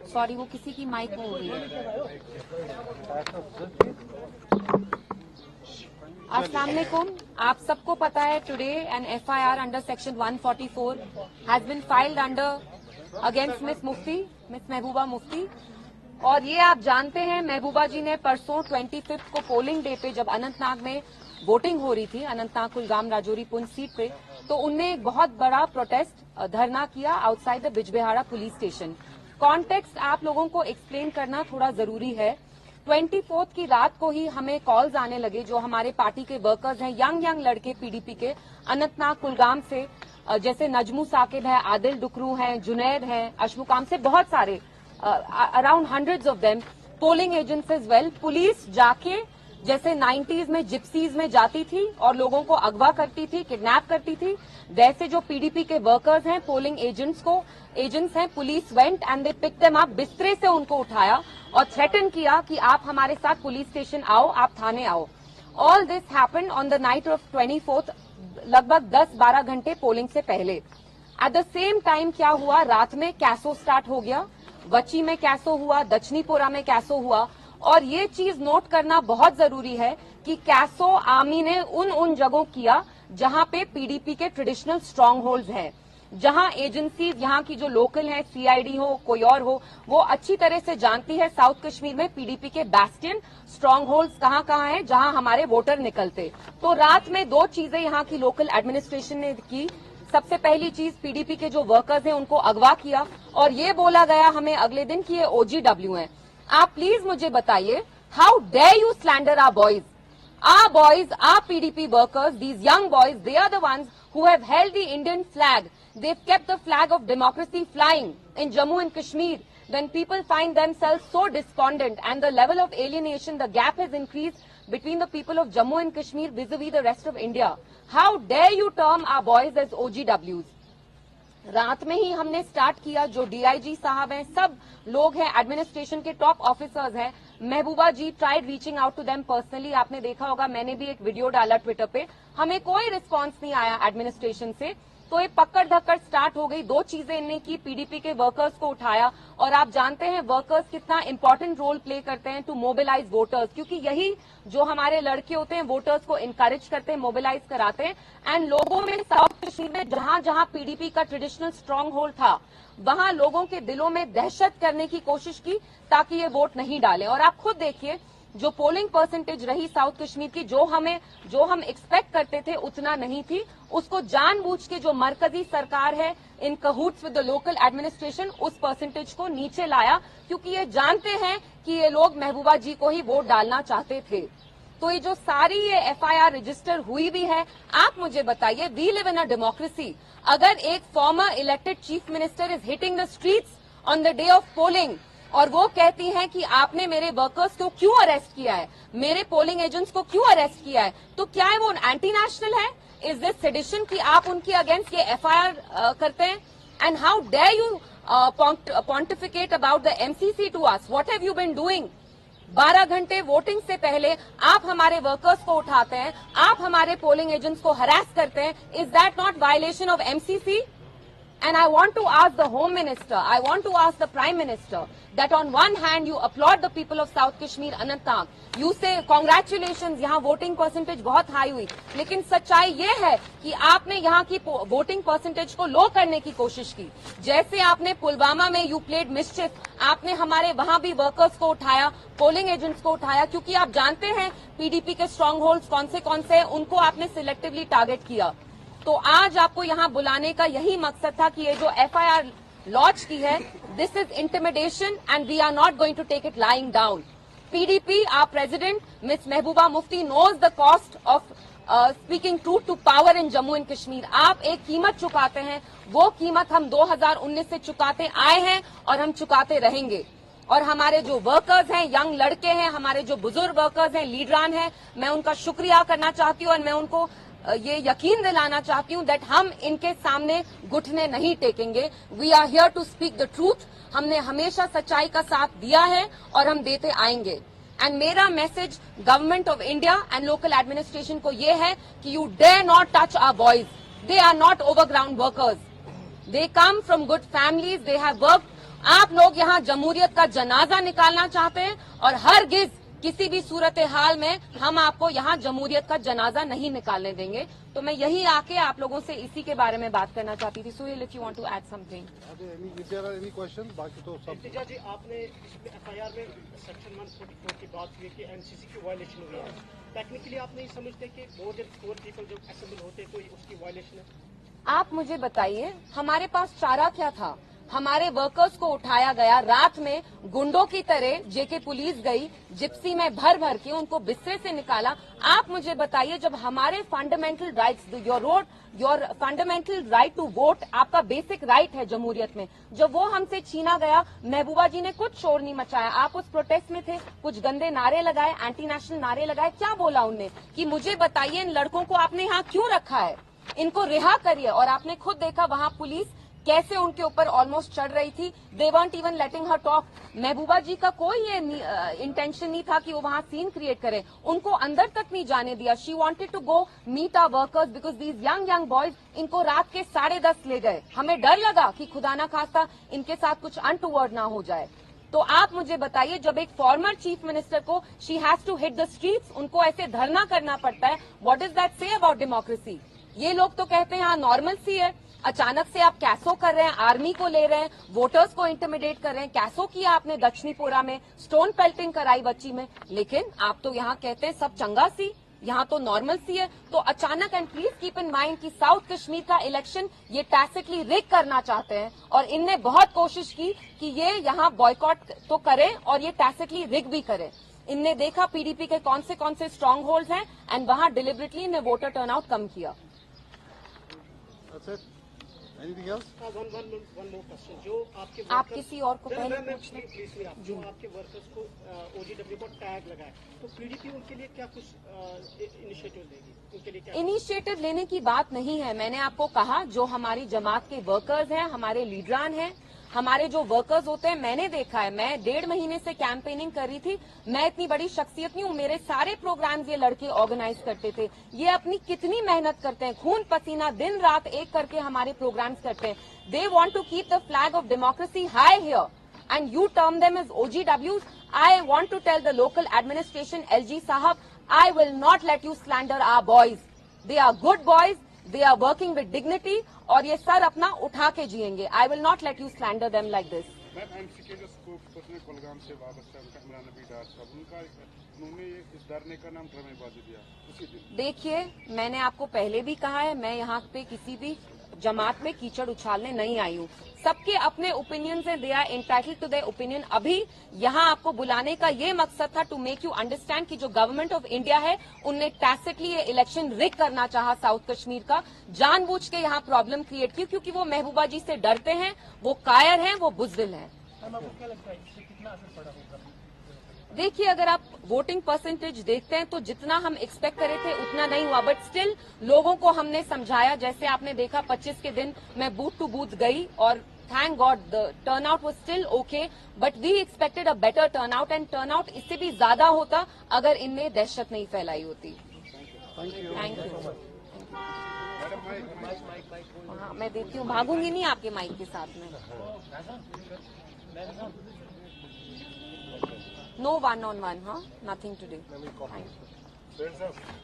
Sorry, वो किसी की माइक में हो रही है। अस्सलाम वालेकुम। आप सबको पता है today an FIR under section 144 has been filed under against Miss Mehbooba Mufti. और ये आप जानते हैं महबूबा जी ने परसों 25 को पोलिंग डे पे जब अनंतनाग में वोटिंग हो रही थी, अनंतनाग कुलगाम राजौरी पुंछ सीट पे, तो उनने एक बहुत बड़ा प्रोटेस्ट धरना किया outside the Bijbehara police station. Context आप लोगों को एक्सप्लेन करना थोड़ा जरूरी है। 24 की रात को ही हमें कॉल्स आने लगे, जो हमारे पार्टी के वर्कर्स हैं, यंग लड़के पीडीपी के अनंतनाग कुलगाम से, जैसे नजमू साकिब है, आदिल डुकरू हैं, जुनैद हैं, अशमुकाम से बहुत सारे, around hundreds of them, polling agents as well. Police जाके जैसे 90s में जिप्सीज में जाती थी और लोगों को अगवा करती थी, किडनैप करती थी, वैसे जो पीडीपी के वर्कर्स हैं, पोलिंग एजेंट्स हैं, police went and they pick them up, बिस्तरे से उनको उठाया और थ्रेटन किया कि आप हमारे साथ पुलिस स्टेशन आओ, आप थाने आओ। All this happened on the night of 24, लगभग 10-12 घंटे पोलिंग से पहले। एट द सेम टाइम क्या हुआ, रात में कैसो स्टार्ट हो गया, वची में कैसो हुआ, दक्षिणीपुरा में कैसो हुआ। और ये चीज नोट करना बहुत जरूरी है कि कैसो आर्मी ने उन जगहों किया जहां पे पीडीपी के ट्रेडिशनल स्ट्रांग होल्ड्स हैं, जहां एजेंसीज यहाँ की जो लोकल है, सीआईडी हो, कोई और हो, वो अच्छी तरह से जानती है साउथ कश्मीर में पीडीपी के बैस्टियन स्ट्रांग होल्ड्स कहाँ हैं जहां हमारे वोटर निकलते। तो रात में दो चीजें यहाँ की लोकल एडमिनिस्ट्रेशन ने की। सबसे पहली चीज, पीडीपी के जो वर्कर्स हैं उनको अगवा किया और ये बोला गया हमें अगले दिन कि ये ओजीडब्ल्यू हैं। आप प्लीज मुझे बताइए, how dare you slander our boys? Our boys, our PDP workers, these young boys, they are the ones who have held the Indian flag. They've kept the flag of democracy flying in Jammu and Kashmir. When people find themselves so despondent and the level of alienation, the gap has increased between the people of Jammu and Kashmir vis-a-vis the rest of India. How dare you term our boys as OGWs? रात में ही हमने start किया, जो DIG साहब हैं, सब लोग हैं, एडमिनिस्ट्रेशन के टॉप ऑफिसर्स हैं। Mehbooba ji tried reaching out to them personally, आपने देखा होगा, मैंने भी एक वीडियो डाला ट्विटर पे, हमें कोई रिस्पांस नहीं आया एडमिनिस्ट्रेशन से। तो ये पकड़ धक्कड़ स्टार्ट हो गई। दो चीजें इनने की, पीडीपी के वर्कर्स को उठाया, और आप जानते हैं वर्कर्स कितना इंपॉर्टेंट रोल प्ले करते हैं टू मोबिलाइज वोटर्स, क्योंकि यही जो हमारे लड़के होते हैं वोटर्स को इनकरेज करते हैं, मोबिलाइज कराते हैं। एंड लोगों में साउथ कश्मीर में जहां जहां पीडीपी का ट्रेडिशनल स्ट्रांग होल्ड था, वहां लोगों के दिलों में दहशत करने की कोशिश की ताकि ये वोट नहीं डालें। और आप खुद देखिए, जो पोलिंग परसेंटेज रही साउथ कश्मीर की, जो हम एक्सपेक्ट करते थे उतना नहीं थी। उसको जानबूझ के जो मरकजी सरकार है इन कहूट्स विद द लोकल एडमिनिस्ट्रेशन, उस परसेंटेज को नीचे लाया, क्योंकि ये जानते हैं कि ये लोग महबूबा जी को ही वोट डालना चाहते थे। तो ये जो सारी ये एफआईआर रजिस्टर हुई भी है, आप मुझे बताइए, we live in a democracy. अगर एक former elected chief minister is hitting the streets on the day of polling और वो कहती हैं कि आपने मेरे वर्कर्स को क्यों अरेस्ट किया है, मेरे पोलिंग एजेंट्स को क्यों अरेस्ट किया है, तो क्या है वो एंटी नेशनल है? इज दिस सेडिशन कि आप उनके अगेंस्ट ये एफआईआर करते हैं? And how dare you pontificate about the MCC to us? What have you been doing? 12 घंटे वोटिंग से पहले आप हमारे वर्कर्स को उठाते हैं, आप हमारे पोलिंग एजेंट्स को हरास करते हैं। Is that not violation of MCC? And I want to ask the Home Minister, I want to ask the Prime Minister, that on one hand you applaud the people of South Kashmir, Anantnag, you say congratulations, यहाँ voting percentage बहुत high हुई, लेकिन सच्चाई ये है कि आपने यहाँ की वोटिंग परसेंटेज को लो करने की कोशिश की। जैसे आपने पुलवामा में यू प्लेड मिस्चिफ, आपने हमारे वहां भी वर्कर्स को उठाया, पोलिंग एजेंट्स को उठाया, क्योंकि आप जानते हैं पीडीपी के स्ट्रांग होल्ड्स कौन से हैं, उनको आपने सिलेक्टिवली टारगेट किया। तो आज आपको यहाँ बुलाने का यही मकसद था कि ये जो एफआईआर लॉन्च की है, this is intimidation and we are not going to take it lying down. PDP, our president miss Mehbooba Mufti knows the cost of speaking truth to power in Jammu and Kashmir. आप एक कीमत चुकाते हैं, वो कीमत हम 2019 से चुकाते आए हैं और हम चुकाते रहेंगे। और हमारे जो वर्कर्स हैं, यंग लड़के हैं, हमारे जो बुजुर्ग वर्कर्स हैं, लीडरान हैं, मैं उनका शुक्रिया करना चाहती हूँ और मैं उनको ये यकीन दिलाना चाहती हूँ दैट हम इनके सामने घुटने नहीं टेकेंगे। We are here to speak the truth. हमने हमेशा सच्चाई का साथ दिया है और हम देते आएंगे। एंड मेरा message government of India and local administration को ये है कि you dare not touch our boys, they are not overground workers. They come from good families. They have worked. आप लोग यहाँ जमहूरियत का जनाजा निकालना चाहते हैं और हरगिज किसी भी सूरत हाल में हम आपको यहाँ जमहूरियत का जनाजा नहीं निकालने देंगे। तो मैं यही आके आप लोगों से इसी के बारे में बात करना चाहती थी। Suhail, if you want to add something. Any question? बाकी तो सब इल्तिजा जी, आपने एफआईआर में सेक्शन 144 की बात की कि एनसीसी की वायलेशन हुई है। टेक्निकली आप नहीं समझते कि मोर देन 4 पीपल जो असेंबल होते हैं कोई उसकी वायलेशन है? आप मुझे बताइए, हमारे पास चारा क्या था? हमारे वर्कर्स को उठाया गया, रात में गुंडों की तरह जेके पुलिस गई, जिप्सी में भर भर के उनको बिस्तर से निकाला। आप मुझे बताइए, जब हमारे fundamental rights, your fundamental right to vote, आपका बेसिक राइट है जमहूरियत में, जब वो हमसे छीना गया, महबूबा जी ने कुछ शोर नहीं मचाया। आप उस प्रोटेस्ट में थे, कुछ गंदे नारे लगाए, एंटी नेशनल नारे लगाए। क्या बोला उनने कि मुझे बताइए इन लड़कों को आपने यहाँ क्यों रखा है, इनको रिहा करिए। और आपने खुद देखा वहां पुलिस कैसे उनके ऊपर ऑलमोस्ट चढ़ रही थी। They won't even letting her talk. Mehbooba ji का कोई ये इंटेंशन नहीं था कि वो वहां सीन क्रिएट करे, उनको अंदर तक नहीं जाने दिया। She wanted to go meet our workers because these young boys, इनको रात के 10:30 ले गए। हमें डर लगा कि खुदा ना खास्ता इनके साथ कुछ अनटूवर्ड ना हो जाए। तो आप मुझे बताइए, जब एक फॉर्मर चीफ मिनिस्टर को she has to hit the streets, उनको ऐसे धरना करना पड़ता है, what is that say about democracy? ये लोग तो कहते हैं हाँ नॉर्मल सी है, अचानक से आप कैसो कर रहे हैं, आर्मी को ले रहे हैं, वोटर्स को इंटिमिडेट कर रहे हैं। कैसो किया आपने दक्षिणीपुरा में, स्टोन पेल्टिंग कराई बच्ची में, लेकिन आप तो यहाँ कहते हैं सब चंगा सी, यहाँ तो नॉर्मल सी है। तो अचानक, and please keep in mind कि साउथ कश्मीर का इलेक्शन ये टैसिटली रिग करना चाहते हैं और इनने बहुत कोशिश की कि ये यहाँ बॉयकॉट तो करें और ये टैसिटली रिग भी करें। इनने देखा पीडीपी के कौन से स्ट्रांग होल्ड्स हैं एंड वहां डिलिबरेटली इन्हें वोटर टर्नआउट कम किया। Anything else? one more question. जो आपके आप किसी और को पहले पूछना। प्लीज, जो आपके वर्कर्स को ओजीडब्ल्यू को टैग लगाए, तो पीडीपी उनके लिए क्या कुछ इनिशिएटिव देगी? उनके लिए क्या इनिशिएटिव लेने की बात नहीं है। मैंने आपको कहा, जो हमारी जमात के वर्कर्स हैं, हमारे लीडरान हैं, हमारे जो वर्कर्स होते हैं, मैंने देखा है। मैं 1.5 महीने से कैंपेनिंग कर रही थी। मैं इतनी बड़ी शख्सियत नहीं हूं, मेरे सारे प्रोग्राम्स ये लड़के ऑर्गेनाइज करते थे। ये अपनी कितनी मेहनत करते हैं, खून पसीना दिन रात एक करके हमारे प्रोग्राम्स करते हैं। They want to keep the flag of democracy high here and you term them as OGWs. I want to tell the local administration, LG साहब, I will not let you slander our boys. They are good boys, they are working with dignity और ये सर अपना उठा के जिएंगे। I will not let you slander them like this. MCK जो spokesperson Kulgam से वाबस्ता इमरान नबी डार साहब, उन्होंने इस धरने का नाम ड्रामेबाजी दिया उसी दिन। देखिए, मैंने आपको पहले भी कहा है, मैं यहाँ पे किसी भी जमात में कीचड़ उछालने नहीं आई हूँ। सबके अपने ओपिनियंस हैं, they are entitled to their opinion. अभी यहाँ आपको बुलाने का ये मकसद था टू मेक यू अंडरस्टैंड कि जो गवर्नमेंट ऑफ इंडिया है, उनने टैसिटली ये इलेक्शन रिग करना चाहा साउथ कश्मीर का, जानबूझ के यहाँ प्रॉब्लम क्रिएट की, क्योंकि वो महबूबा जी से डरते हैं, वो कायर हैं, वो बुज़दिल हैं। क्या लगता है इससे कितना असर पड़ा होगा? देखिए, अगर आप वोटिंग परसेंटेज देखते हैं तो जितना हम एक्सपेक्ट करे थे उतना नहीं हुआ, बट स्टिल लोगों को हमने समझाया। जैसे आपने देखा 25 के दिन मैं बूथ टू बूथ गई और thank god the turnout was still okay, but we expected a better turnout and turnout इससे भी ज्यादा होता अगर इनने दहशत नहीं फैलाई होती। Thank you. हाँ, मैं देती हूँ, भागूंगी नहीं आपके माइक के साथ में। No one-on-one, huh? Nothing today.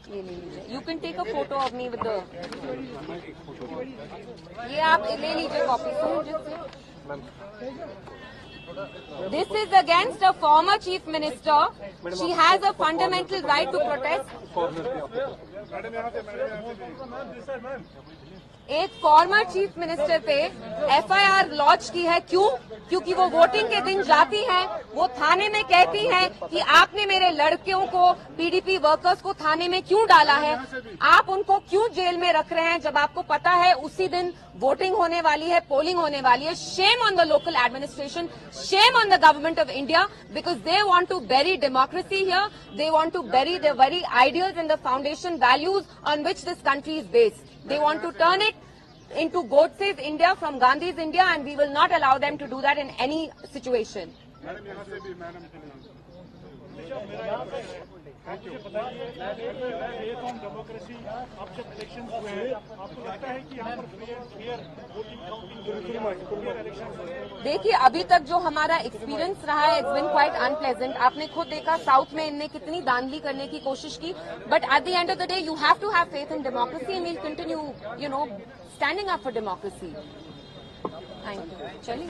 ये ले लीजिए। You can take a photo of me with the. ये आप ले लीजिए copy. This is against a former chief minister. She has a fundamental right to protest. एक फॉर्मर चीफ मिनिस्टर पे FIR launch की है। क्यों? क्योंकि वो वोटिंग के दिन जाती हैं, वो थाने में कहती हैं कि आपने मेरे लड़कियों को, पीडीपी वर्कर्स को थाने में क्यों डाला है, आप उनको क्यों जेल में रख रहे हैं, जब आपको पता है उसी दिन वोटिंग होने वाली है, पोलिंग होने वाली है। Shame on the local administration, shame on the government of India, because they want to bury democracy here. They want to bury the very ideals and the foundation values on which this country is based. They want to turn it into Godse's India from Gandhi's India, and we will not allow them to do that in any situation. आप मुझे बताइए, faith on democracy, अब जब election हुए हैं, आपको लगता है कि यहाँ पर फेयर वोटिंग काउंटिंग इलेक्शन? देखिए, अभी तक जो हमारा एक्सपीरियंस रहा है, इट्स बिन क्वाइट अनप्लेजेंट। आपने खुद देखा साउथ में इनने कितनी धांधली करने की कोशिश की, but at the end of the day you have to have faith in democracy and we'll continue standing up for democracy. Thank you. चलिए।